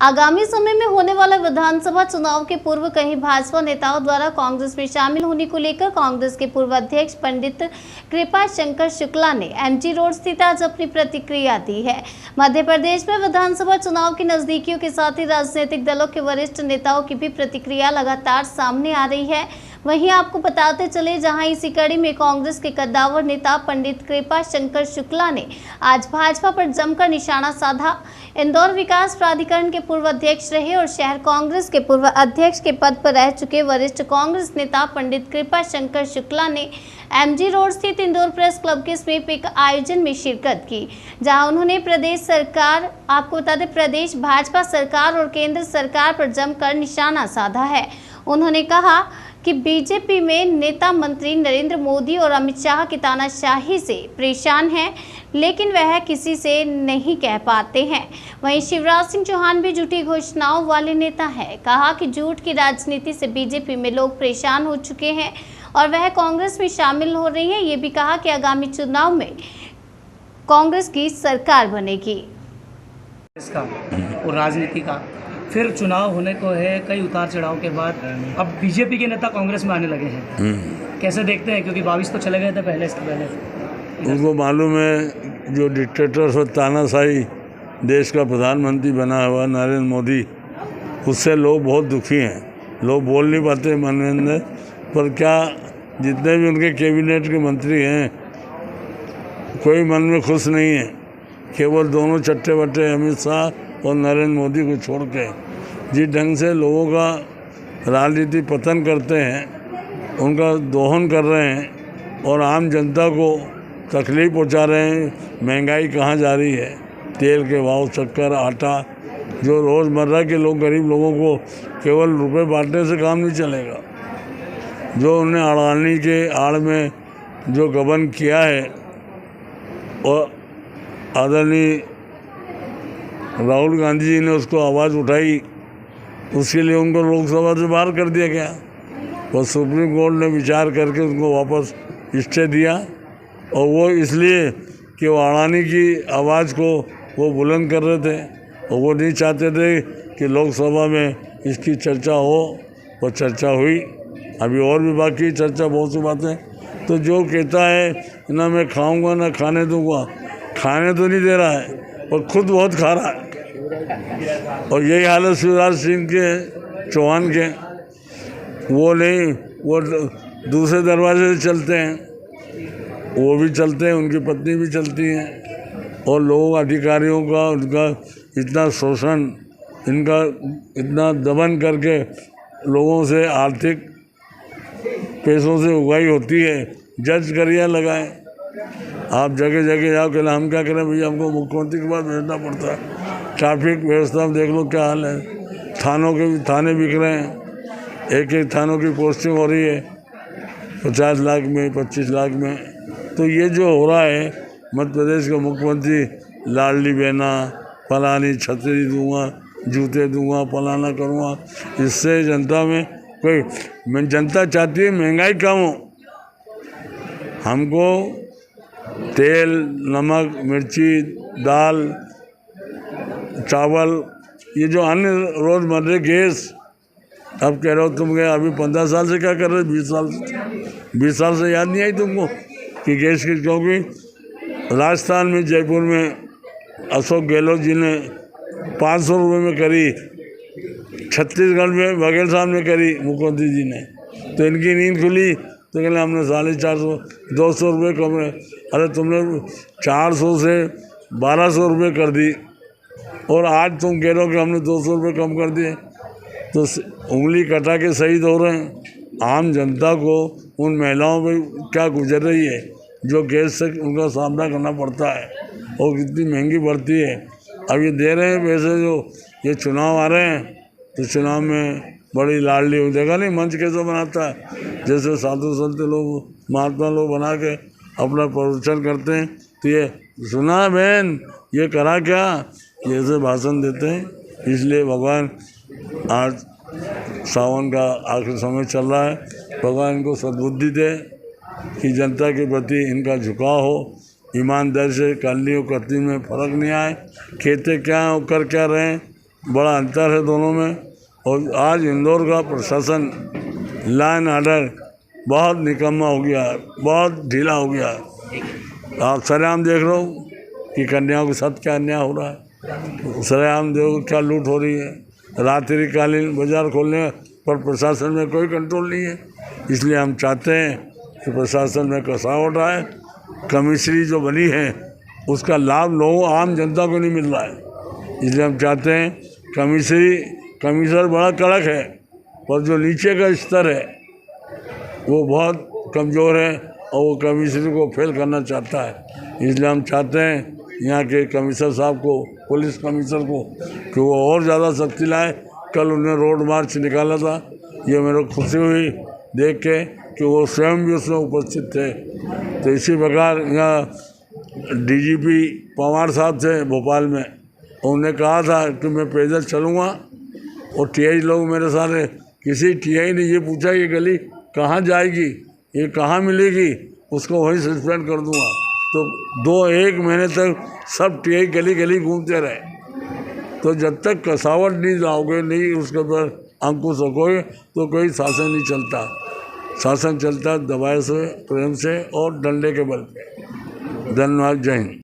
आगामी समय में होने वाले विधानसभा चुनाव के पूर्व कई भाजपा नेताओं द्वारा कांग्रेस में शामिल होने को लेकर कांग्रेस के पूर्व अध्यक्ष पंडित कृपा शंकर शुक्ला ने एमजी रोड स्थित आज अपनी प्रतिक्रिया दी है। मध्य प्रदेश में विधानसभा चुनाव की नजदीकियों के साथ ही राजनीतिक दलों के वरिष्ठ नेताओं की भी प्रतिक्रिया लगातार सामने आ रही है। वहीं आपको बताते चले, जहां इसी कड़ी में कांग्रेस के कद्दावर नेता पंडित कृपा शंकर शुक्ला ने आज भाजपा पर जमकर निशाना साधा। इंदौर विकास प्राधिकरण के पूर्व अध्यक्ष रहे और शहर कांग्रेस के पूर्व अध्यक्ष के पद पर रह चुके वरिष्ठ कांग्रेस नेता पंडित कृपा शंकर शुक्ला ने एमजी रोड स्थित इंदौर प्रेस क्लब के समीप एक आयोजन में शिरकत की, जहां उन्होंने प्रदेश सरकार, आपको बता दें, प्रदेश भाजपा सरकार और केंद्र सरकार पर जमकर निशाना साधा है। उन्होंने कहा कि बीजेपी में नेता मंत्री नरेंद्र मोदी और अमित शाह की तानाशाही से परेशान हैं, लेकिन वह किसी से नहीं कह पाते हैं। वहीं शिवराज सिंह चौहान भी झूठी घोषणाओं वाले नेता हैं। कहा कि झूठ की राजनीति से बीजेपी में लोग परेशान हो चुके हैं और वह कांग्रेस में शामिल हो रही है। ये भी कहा कि आगामी चुनाव में कांग्रेस की सरकार बनेगी। इसका और राजनीति का फिर चुनाव होने को है, कई उतार चढ़ाव के बाद अब बीजेपी के नेता कांग्रेस में आने लगे हैं। कैसे देखते हैं, क्योंकि 22 तो चले गए थे पहले, इसके पहले उनको मालूम है जो डिक्टेटर और तानाशाही देश का प्रधानमंत्री बना हुआ नरेंद्र मोदी, उससे लोग बहुत दुखी हैं। लोग बोल नहीं पाते मन में अंदर, पर क्या जितने भी उनके कैबिनेट के मंत्री हैं कोई मन में खुश नहीं है। केवल दोनों चट्टे बट्टे अमित शाह और नरेंद्र मोदी को छोड़ के जिस ढंग से लोगों का राजनीति पतन करते हैं, उनका दोहन कर रहे हैं और आम जनता को तकलीफ पहुंचा रहे हैं। महंगाई कहाँ जा रही है, तेल के भाव, शक्कर, आटा, जो रोज़मर्रा के लोग, गरीब लोगों को केवल रुपए बांटने से काम नहीं चलेगा। जो उन्हें अड़ानी के आड़ में जो गबन किया है और आदरणीय राहुल गांधी जी ने उसको आवाज़ उठाई, उसके लिए उनको लोकसभा से बाहर कर दिया गया और सुप्रीम कोर्ट ने विचार करके उनको वापस स्टे दिया। और वो इसलिए कि वो अडानी की आवाज़ को वो बुलंद कर रहे थे और वो नहीं चाहते थे कि लोकसभा में इसकी चर्चा हो। और चर्चा हुई, अभी और भी बाकी चर्चा, बहुत सी बातें। तो जो कहता है ना मैं खाऊंगा ना खाने दूंगा, खाने तो नहीं दे रहा है और खुद बहुत खा रहा है। और यही हालत शिवराज सिंह के, चौहान के, वो नहीं, वो दूसरे दरवाजे से चलते हैं, वो भी चलते हैं, उनकी पत्नी भी चलती हैं। और लोगों, अधिकारियों का, उनका इतना शोषण, इनका इतना दमन करके लोगों से आर्थिक पैसों से उगाई होती है। जज करिया लगाएं, आप जगह जगह जाओ, कहना हम क्या करें भैया, हमको मुख्यमंत्री के पास भेजना पड़ता है। ट्रैफिक व्यवस्था में देख लो क्या हाल है, थानों के थाने बिक रहे हैं, एक एक थानों की पोस्टिंग हो रही है 50 लाख में, 25 लाख में। तो ये जो हो रहा है, मध्य प्रदेश का मुख्यमंत्री लाडली बहना, फलानी छतरी दूंगा, जूते दूंगा, फलाना करूँगा, इससे जनता में कोई, जनता चाहती है महंगाई कम हो। हमको तेल, नमक, मिर्ची, दाल, चावल, ये जो अन्य रोज़मर्रा गैस, अब कह रहे हो तुम गए अभी 15 साल से क्या कर रहे, 20 साल से याद नहीं आई तुमको कि गैस की, क्योंकि राजस्थान में, जयपुर में अशोक गहलोत जी ने 500 रुपये में करी, छत्तीसगढ़ में बघेल साहब ने करी, मुख्यमंत्री जी ने। तो इनकी नींद खुली तो कहले हमने 450, 200 रुपये कम है। अरे तुमने 400 से 1200 रुपये कर दी और आज तुम कह रहे हो कि हमने 200 रुपये कम कर दिए। तो उंगली कटा के शहीद हो रहे हैं। आम जनता को, उन महिलाओं पे क्या गुजर रही है जो गैस से उनका सामना करना पड़ता है और कितनी महंगी बढ़ती है। अब ये दे रहे हैं पैसे, जो ये चुनाव आ रहे हैं तो चुनाव में बड़ी लाडली हो, देखा नहीं मंच कैसे बनाता है, जैसे साधु संत लोग, महात्मा लोग बना के अपना प्रवचन करते हैं। तो ये सुना बहन, ये करा क्या, ये ऐसे भाषण देते हैं। इसलिए भगवान, आज सावन का आखिरी समय चल रहा है, भगवान इनको सद्बुद्धि दे कि जनता के प्रति इनका झुकाव हो, ईमानदारी से करनी और करनी में फ़र्क नहीं आए। खेते क्या हैं और कर क्या रहे हैं, बड़ा अंतर है दोनों में। और आज इंदौर का प्रशासन लॉ एंड ऑर्डर बहुत निकम्मा हो गया है, बहुत ढीला हो गया है। आप सरेआम देख रहे हो कि कन्याओं के साथ क्या अन्याय हो रहा है, सरेआम देखो क्या लूट हो रही है। रात्रिकालीन बाजार खोलने पर प्रशासन में कोई कंट्रोल नहीं है। इसलिए हम चाहते हैं कि प्रशासन में कसावट आए। कमिश्नरी जो बनी है उसका लाभ लोगों आम जनता को नहीं मिल रहा है। इसलिए हम चाहते हैं कमिश्नर बड़ा कड़क है, पर जो नीचे का स्तर है वो बहुत कमज़ोर है और वो कमिश्नर को फेल करना चाहता है। इसलिए हम चाहते हैं यहाँ के कमिश्नर साहब को, पुलिस कमिश्नर को, कि वो और ज़्यादा सख्ती लाए। कल उन्हें रोड मार्च निकाला था, ये मेरे को खुशी हुई देख के कि वो स्वयं भी उसमें उपस्थित थे। तो इसी प्रकार यहाँ डीजीपी पवार साहब थे भोपाल में, उन्होंने कहा था कि मैं पैदल चलूँगा, और टीआई लोग मेरे सारे, किसी टीआई ने ये पूछा ये गली कहाँ जाएगी, ये कहाँ मिलेगी, उसको वहीं सस्पेंड कर दूँगा। तो 1 महीने तक सब टीआई गली गली घूमते रहे। तो जब तक कसावट नहीं लाओगे, नहीं उसके ऊपर अंकुश रखोगे, तो कोई शासन नहीं चलता। शासन चलता दबाए से, प्रेम से और डंडे के बल पे। धन्यवाद, जय हिंद।